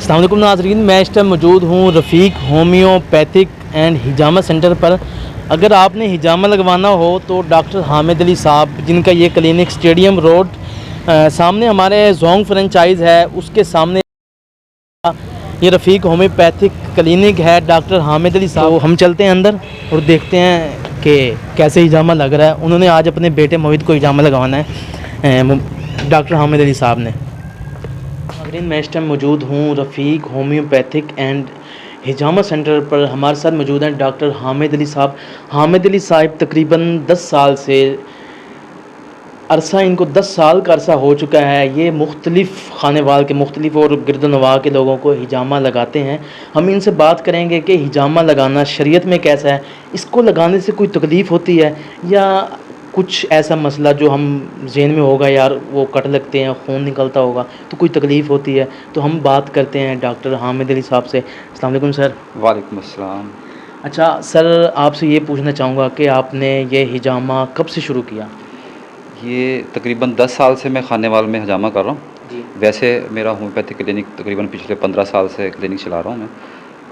अस्सलाम वालेकुम नाज़रीन, मैं इस टाइम मौजूद हूँ रफ़ीक होम्योपैथिक एंड हिजामा सेंटर पर। अगर आपने हिजामा लगवाना हो तो डॉक्टर हामिद अली साहब, जिनका ये क्लिनिक स्टेडियम रोड सामने हमारे जोंग फ्रेंचाइज़ है, उसके सामने ये रफ़ीक होम्योपैथिक क्लिनिक है डॉक्टर हामिद अली साहब। तो हम चलते हैं अंदर और देखते हैं कि कैसे हिजामा लग रहा है। उन्होंने आज अपने बेटे मोहित को हिजामा लगवाना है डॉक्टर हामिद अली साहब ने। मैं इस टाइम मौजूद हूँ रफ़ीक होम्योपैथिक एंड हिजामा सेंटर पर। हमारे साथ मौजूद हैं डॉक्टर हामिद अली साहब। हामिद अली साहब तकरीबन 10 साल से इनको 10 साल का अरसा हो चुका है। ये मुख्तलिफ़ खानेवाल के मुख्तलिफ़ और गिरदनवा के लोगों को हिजामा लगाते हैं। हम इनसे बात करेंगे कि हिजामा लगाना शरीयत में कैसा है, इसको लगाने से कोई तकलीफ़ होती है या कुछ ऐसा मसला जो हम ज़हन में होगा, यार वो कट लगते हैं, खून निकलता होगा तो कोई तकलीफ़ होती है। तो हम बात करते हैं डॉक्टर हामिद अली साहब से। अस्सलाम वालेकुम सर। वालेकुम अस्सलाम। अच्छा सर, आपसे ये पूछना चाहूँगा कि आपने ये हिजामा कब से शुरू किया? ये तकरीबन 10 साल से मैं खानेवाल में हजामा कर रहा हूँ। जी। वैसे मेरा होम्योपैथिक क्लिनिक तकरीबन पिछले 15 साल से क्लिनिक चला रहा हूँ मैं।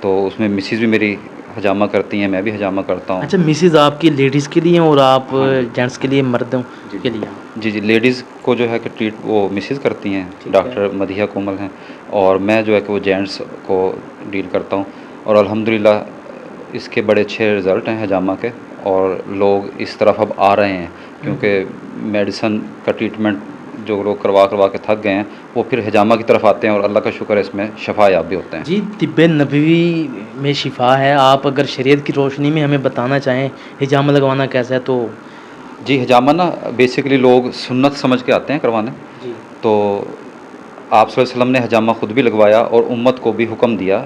तो उसमें मिसेज़ भी मेरी हजामा करती हैं, मैं भी हजामा करता हूँ। अच्छा, मिसेज़ आपकी लेडीज़ के लिए और आप हाँ जेंट्स के लिए, मर्दों जी के लिए? जी, लेडीज़ को जो है कि ट्रीट वो मिसेज़ करती हैं, डॉक्टर मदीहा कोमल हैं, और मैं जो है कि वो जेंट्स को डील करता हूँ। और अल्हम्दुलिल्लाह इसके बड़े अच्छे रिज़ल्ट हैं हजामा के, और लोग इस तरफ अब आ रहे हैं क्योंकि मेडिसन का ट्रीटमेंट जो लोग करवा के थक गए हैं, वो फिर हिजामा की तरफ आते हैं, और अल्लाह का शुक्र है इसमें शफ़ा याब भी होते हैं। जी, तिब्बे नबवी में शिफा है। आप अगर शरीयत की रोशनी में हमें बताना चाहें हिजामा लगवाना कैसा है तो? जी, हिजामा ना बेसिकली लोग सुन्नत समझ के आते हैं करवाने। जी। तो आप सल्लल्लाहु अलैहि वसल्लम ने हजामा ख़ुद भी लगवाया और उम्मत को भी हुक्म दिया।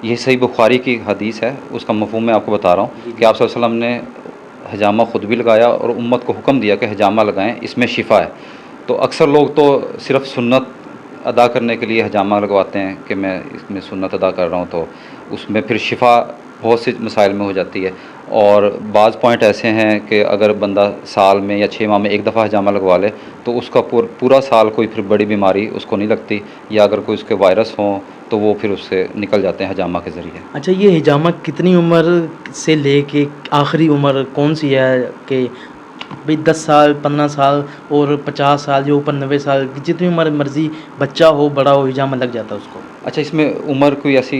ये सही बुखारी की हदीस है, उसका मफ़हूम मैं आपको बता रहा हूँ कि आप सल्लल्लाहु अलैहि वसल्लम ने हजामा ख़ुद भी लगाया और उम्मत को हुक्म दिया कि हजामा लगाएं, इसमें शिफ़ा है। तो अक्सर लोग तो सिर्फ़ सुन्नत अदा करने के लिए हजामा लगवाते हैं कि मैं इसमें सुन्नत अदा कर रहा हूँ, तो उसमें फिर शिफ़ा बहुत से मसाइल में हो जाती है। और बाज़ पॉइंट ऐसे हैं कि अगर बंदा साल में या 6 माह में एक दफ़ा हजामा लगवा ले तो उसका पूरा साल कोई फिर बड़ी बीमारी उसको नहीं लगती, या अगर कोई उसके वायरस हों तो वो फिर उससे निकल जाते हैं हजामा के ज़रिए। अच्छा, ये हिजामा कितनी उम्र से लेके आखिरी उम्र कौन सी है कि भाई 10 साल, 15 साल और 50 साल, जो ऊपर 90 साल की जितनी उम्र मर्ज़ी बच्चा हो बड़ा हो हिजामा लग जाता है उसको? अच्छा, इसमें उम्र कोई ऐसी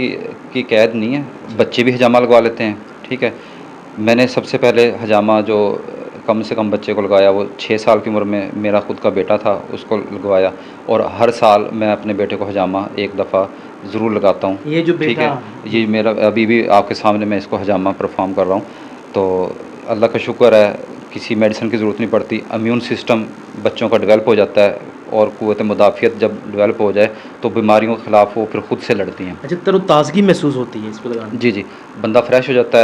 की कैद नहीं है, बच्चे भी हजामा लगवा लेते हैं, ठीक है। मैंने सबसे पहले हजामा जो कम से कम बच्चे को लगाया वो 6 साल की उम्र में मेरा ख़ुद का बेटा था, उसको लगवाया। और हर साल मैं अपने बेटे को हजामा एक दफ़ा ज़रूर लगाता हूँ। ये जो ठीक बेटा है, ये मेरा अभी भी आपके सामने मैं इसको हजामा परफॉर्म कर रहा हूँ। तो अल्लाह का शुक्र है, किसी मेडिसिन की ज़रूरत नहीं पड़ती। इम्यून सिस्टम बच्चों का डेवलप हो जाता है, और क़ुव्वत मुदाफ़ियत जब डेवलप हो जाए तो बीमारियों के ख़िलाफ़ वो फिर ख़ुद से लड़ती हैं। अच्छा, तरोताज़गी महसूस होती है इसको लगाने? जी, जी। बंदा फ्रेश हो जाता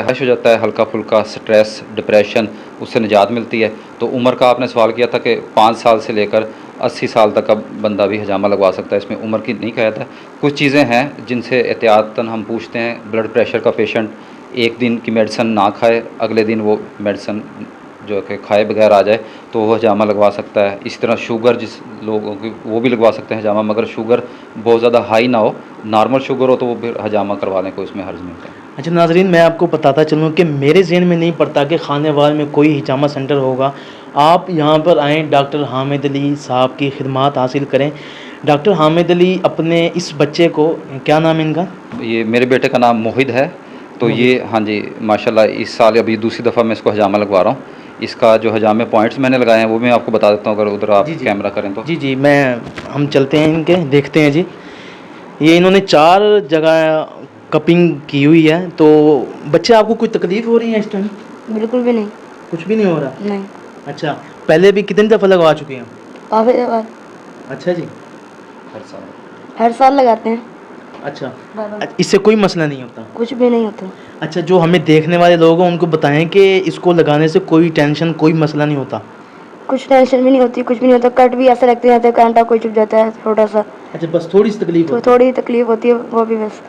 है, हल्का-फुल्का स्ट्रेस, डिप्रेशन, उससे निजात मिलती है। तो उम्र का आपने सवाल किया था कि 5 साल से लेकर 80 साल तक का बंदा भी हजामा लगवा सकता है, इसमें उम्र की नहीं कैद है। कुछ चीज़ें हैं जिनसे एहतियातन हम पूछते हैं। ब्लड प्रेशर का पेशेंट एक दिन की मेडिसिन ना खाए, अगले दिन वो मेडिसिन जो है कि खाए बगैर आ जाए तो वो हजामा लगवा सकता है। इसी तरह शुगर जिस लोगों की, वो भी लगवा सकते हैं हजामा, मगर शुगर बहुत ज़्यादा हाई ना हो, नॉर्मल शुगर हो तो वो फिर हजामा करवा लें, कोई इसमें हर्ज नहीं होता। अच्छा नाज़रीन, मैं आपको बताता चलूँ कि मेरे ज़हन में नहीं पड़ता कि खानेवाल में कोई हिजामा सेंटर होगा। आप यहाँ पर आएँ, डॉक्टर हामिद अली साहब की खिदमत हासिल करें। डॉक्टर हामिद अली अपने इस बच्चे को, क्या नाम है इनका? ये मेरे बेटे का नाम मोहित है। तो ये, हाँ जी, माशाल्लाह इस साल अभी दूसरी दफ़ा मैं इसको हजामा लगवा रहा हूँ। इसका जो हजामे पॉइंट्स मैंने लगाए हैं वो मैं आपको बता देता हूँ, अगर उधर आप जी जी कैमरा करें तो। जी जी, हम चलते हैं इनके, देखते हैं जी। ये इन्होंने 4 जगह कपिंग की हुई है। तो बच्चे, आपको कोई तकलीफ़ हो रही है इस टाइम? बिल्कुल भी नहीं। कुछ भी नहीं हो रहा? नहीं। अच्छा, पहले भी कितनी दफ़ा लगवा चुके हैं? काफ़ी बार। अच्छा जी। हर साल लगाते हैं। अच्छा, इससे कोई मसला नहीं होता? कुछ भी नहीं होता। अच्छा, जो हमें देखने वाले लोग हैं उनको बताएं कि इसको लगाने से कोई टेंशन, कोई मसला नहीं होता? कुछ टेंशन भी नहीं होती, कुछ भी नहीं होता। कट भी ऐसा लगते रहता है, कांटा कोई चुभ जाता है थोड़ा सा, अच्छा, बस थोड़ी सी तकलीफ तो होती थोड़ी तकलीफ होती है, वो भी बस।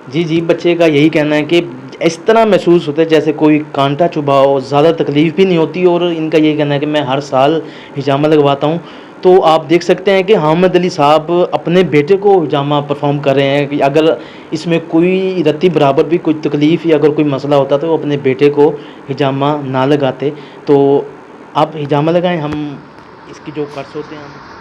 जी जी, बच्चे का यही कहना है कि इस तरह महसूस होता है जैसे कोई कांटा चुभा हो, ज़्यादा तकलीफ़ भी नहीं होती। और इनका यही कहना है कि मैं हर साल हिजामा लगवाता हूँ तो आप देख सकते हैं कि हामिद अली साहब अपने बेटे को हिजामा परफॉर्म कर रहे हैं कि अगर इसमें कोई रत्ती बराबर भी कोई तकलीफ़ या अगर कोई मसला होता तो वो अपने बेटे को हिजामा ना लगाते। तो आप हिजामा लगाएं, हम इसकी जो कर्स होते हैं हम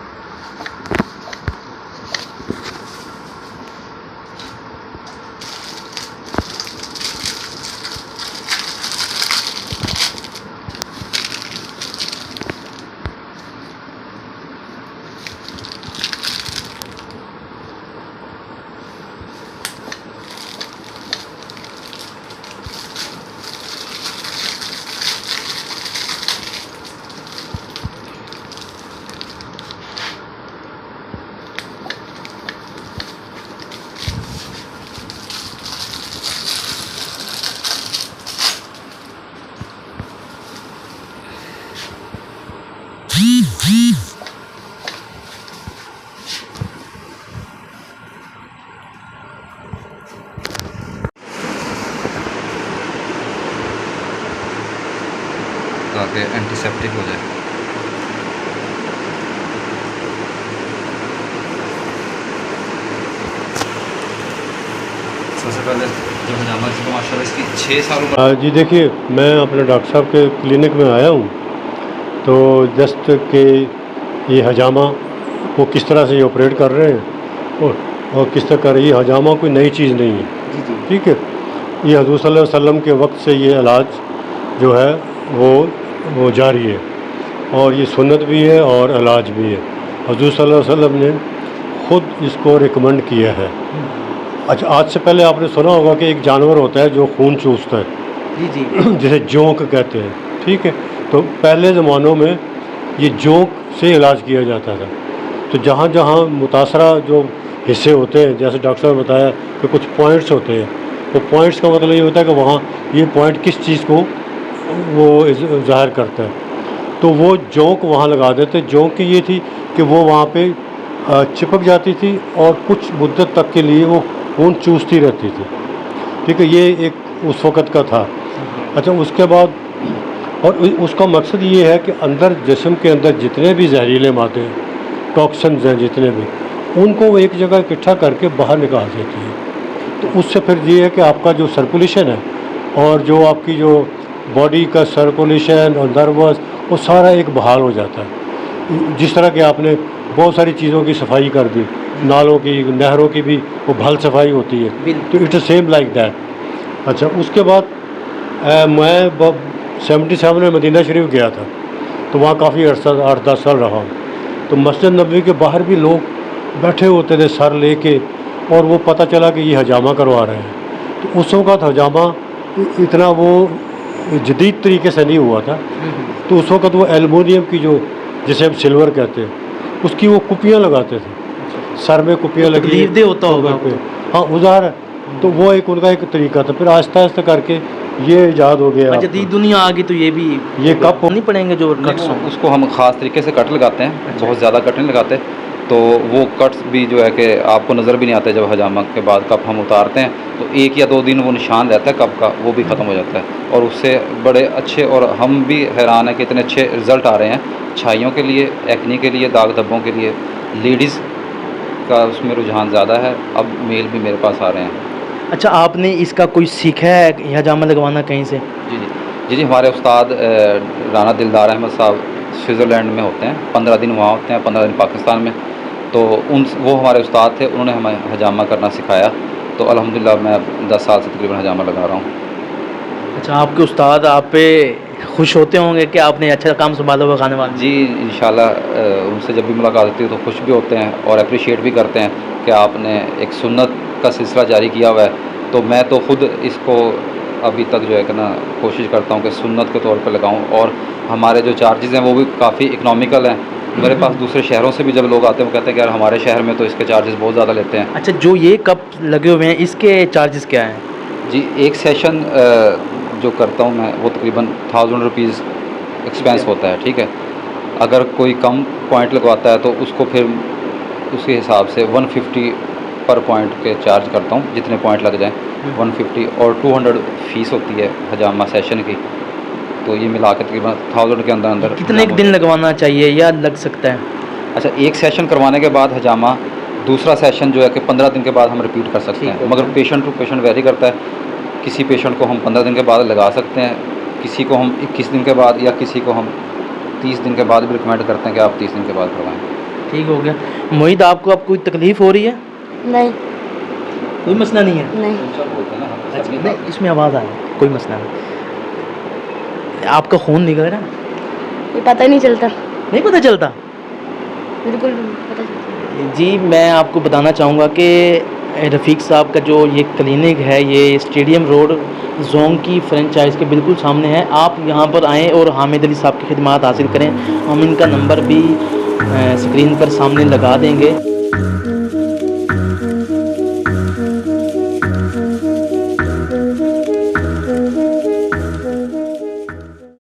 ताकि एंटीसेप्टिक हो जाए। सबसे पहले जो हजामा इसको माशाल्लाह इसकी 6 साल उम्र। जी देखिए, मैं अपने डॉक्टर साहब के क्लिनिक में आया हूँ, तो जस्ट कि ये हजामा वो किस तरह से ये ऑपरेट कर रहे हैं और किस तरह कर रही है। हजामा कोई नई चीज़ नहीं है, ठीक है। ये हज़ूर सल्लल्लाहु अलैहि वसल्लम के वक्त से ये इलाज जो है वो जारी है और ये सुन्नत भी है और इलाज भी है। हज़ूर सल्लल्लाहु अलैहि वसल्लम ने ख़ुद इसको रिकमेंड किया है। अच्छा, आज से पहले आपने सुना होगा कि एक जानवर होता है जो खून चूसता है, जी जी जिसे जोंक कहते हैं, ठीक है। तो पहले ज़मानों में ये जोंक से इलाज किया जाता था। तो जहाँ जहाँ मुतासरा जो हिस्से होते हैं, जैसे डॉक्टर ने बताया कि कुछ पॉइंट्स होते हैं, तो पॉइंट्स का मतलब ये होता है कि वहाँ ये पॉइंट किस चीज़ को वो ज़ाहिर करता है। तो वो जोंक वहाँ लगा देते। जोंक की ये थी कि वो वहाँ पे चिपक जाती थी और कुछ मुद्दत तक के लिए वो खून चूसती रहती थी, ठीक है। ये एक उस वक़्त का था। अच्छा, उसके बाद और उसका मकसद ये है कि अंदर जिस्म के अंदर जितने भी जहरीले मादे हैं, टॉक्सिन्स हैं जितने भी, उनको वो एक जगह इकट्ठा करके बाहर निकाल देती है। तो उससे फिर ये है कि आपका जो सर्कुलेशन है और जो आपकी जो बॉडी का सर्कुलेशन और नर्वस, वो सारा एक बहाल हो जाता है। जिस तरह कि आपने बहुत सारी चीज़ों की सफाई कर दी, नालों की, नहरों की भी वो भल सफाई होती है, तो इट्स सेम लाइक दैट। अच्छा, उसके बाद मैं 77 में मदीना शरीफ गया था, तो वहाँ काफ़ी अर्सा 8-10 साल रहा हूँ। तो मस्जिद नबवी के बाहर भी लोग बैठे होते थे सर लेके, और वो पता चला कि ये हजामा करवा रहे हैं। तो उस वक़्त हजामा इतना वो जदीद तरीके से नहीं हुआ था। तो उस वक़्त वो एल्युमिनियम की जो, जिसे हम सिल्वर कहते हैं, उसकी वो कुपियाँ लगाते थे, सर में कुपियाँ लगी तकलीफ होता होगा पे। हाँ, उज़ार है। तो वो एक उनका एक तरीका था। फिर आहिस्ता आहिस्ता करके ये ईजाद हो गया। जदीद दुनिया आ गई तो ये कप नहीं पड़ेंगे जो कट्स हों। उसको हम ख़ास तरीके से कट लगाते हैं, बहुत ज़्यादा कट नहीं लगाते। तो वो कट्स भी जो है कि आपको नज़र भी नहीं आते। जब हजामा के बाद कप हम उतारते हैं तो 1 या 2 दिन वो निशान रहता है कप का, वो भी ख़त्म हो जाता है। और उससे बड़े अच्छे, और हम भी हैरान हैं कि इतने अच्छे रिज़ल्ट आ रहे हैं छाइयों के लिए, एक्ने के लिए, दाग धब्बों के लिए। लेडीज़ का उसमें रुझान ज़्यादा है, अब मेल भी मेरे पास आ रहे हैं। अच्छा, आपने इसका कोई सीखा है हिजामा लगवाना कहीं से? जी, हमारे उस्ताद राना दिलदार अहमद साहब स्विट्ज़रलैंड में होते हैं, 15 दिन वहाँ होते हैं, 15 दिन पाकिस्तान में। तो वो हमारे उस्ताद थे, उन्होंने हमें हजामा करना सिखाया। तो अल्हम्दुलिल्लाह मैं 10 साल से तकरीबन हजामा लगा रहा हूँ। अच्छा, आपके उस्ताद आप पे खुश होते होंगे कि आपने अच्छा काम संभाला हुआ खाने वाला? जी, इंशाल्लाह उनसे जब भी मुलाकात होती है तो खुश भी होते हैं और अप्रिशिएट भी करते हैं कि आपने एक सुन्नत का सिलसिला जारी किया हुआ है। तो मैं तो ख़ुद इसको अभी तक जो है कि ना कोशिश करता हूँ कि सुन्नत के तौर पे लगाऊँ। और हमारे जो चार्जेज़ हैं वो भी काफ़ी इकनॉमिकल हैं। मेरे पास दूसरे शहरों से भी जब लोग आते हैं वो कहते हैं कि यार हमारे शहर में तो इसके चार्जेस बहुत ज़्यादा लेते हैं। अच्छा, जो ये कप लगे हुए हैं इसके चार्जेस क्या हैं? जी, एक सेशन जो करता हूँ मैं वो तकरीबन 1000 रुपीज़ एक्सपेंस होता है, ठीक है। अगर कोई कम पॉइंट लगवाता है तो उसको फिर उसके हिसाब से 150 पर पॉइंट के चार्ज करता हूँ, जितने पॉइंट लग जाएँ 150, और 200 फ़ीस होती है हजामा सेशन की। तो ये मिला के तकरीबन 1000 के अंदर अंदर। कितने दिन लगवाना चाहिए या लग सकता है? अच्छा, एक सेशन करवाने के बाद हजामा दूसरा सेशन जो है कि 15 दिन के बाद हम रिपीट कर सकते ठीक हैं, है। मगर पेशेंट टू पेशेंट वेरी करता है। किसी पेशेंट को हम 15 दिन के बाद लगा सकते हैं, किसी को हम 21 दिन के बाद, या किसी को हम 30 दिन के बाद भी रिकमेंड करते हैं कि आप 30 दिन के बाद करवाएं। ठीक हो गया। मोहित, आपको अब कोई तकलीफ़ हो रही है? नहीं कोई मसला नहीं है? नहीं अच्छा, नहीं, इसमें आवाज़ आ रही है, कोई मसला नहीं। आपका खून निकल रहा है? ये पता ही नहीं चलता, नहीं पता चलता? बिल्कुल पता चलता। जी, मैं आपको बताना चाहूँगा कि रफ़ीक साहब का जो ये क्लिनिक है, ये स्टेडियम रोड जोंग की फ्रेंचाइज़ के बिल्कुल सामने है। आप यहाँ पर आएँ और हामिद अली साहब की खिदमात हासिल करें। हम इनका नंबर भी स्क्रीन पर सामने लगा देंगे।